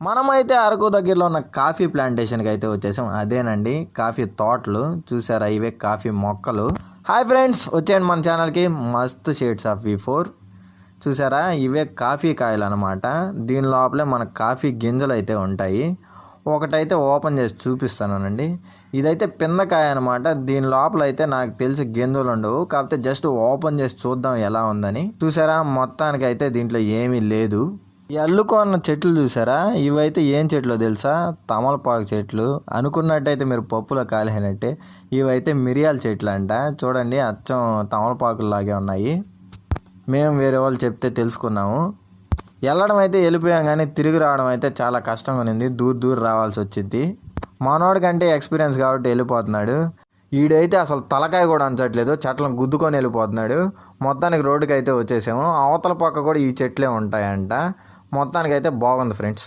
మనమైతే అరకు దగ్గరలో ఉన్న కాఫీ ప్లాంటేషన్కి అయితే వచ్చేసాం. అదేనండి కాఫీ తోటలు చూసారా, ఇవే కాఫీ మొక్కలు. హాయ్ ఫ్రెండ్స్, వచ్చేయండి మన ఛానల్కి. మస్త్ షేడ్స్ ఆఫ్ V4 చూసారా, ఇవే కాఫీ కాయలు అనమాట. దీని లోపలే మన కాఫీ గింజలు అయితే ఉంటాయి. ఒకటైతే ఓపెన్ చేసి చూపిస్తానండి. ఇదైతే పిందకాయ అనమాట. దీని లోపల అయితే నాకు తెలిసి గింజలు ఉండవు, కాకపోతే జస్ట్ ఓపెన్ చేసి చూద్దాం ఎలా ఉందని. చూసారా, మొత్తానికి అయితే దీంట్లో ఏమీ లేదు. ఎల్లుకొన్న చెట్లు చూసారా, ఇవైతే ఏం చెట్లు తెలుసా? తమలపాకు చెట్లు. అనుకున్నట్టయితే మీరు పప్పులో కాలినట్టే. ఇవైతే మిరియాల చెట్లు అంట. చూడండి, అచ్చం తమలపాకుల్లాగే ఉన్నాయి. మేము వేరే వాళ్ళు చెప్తే తెలుసుకున్నాము. వెళ్ళడం అయితే వెళ్ళిపోయాం, కానీ తిరిగి రావడం అయితే చాలా కష్టంగా ఉంది. దూరం రావాల్సి వచ్చింది. మనోడికంటే ఎక్స్పీరియన్స్ కాబట్టి వెళ్ళిపోతున్నాడు. ఈడైతే అసలు తలకాయ కూడా అంచట్లేదు, చెట్లను గుద్దుకొని వెళ్ళిపోతున్నాడు. మొత్తానికి రోడ్డుకి అయితే వచ్చేసాము. అవతల పక్క కూడా ఈ చెట్లే ఉంటాయంట. మొత్తానికి అయితే బాగుంది ఫ్రెండ్స్.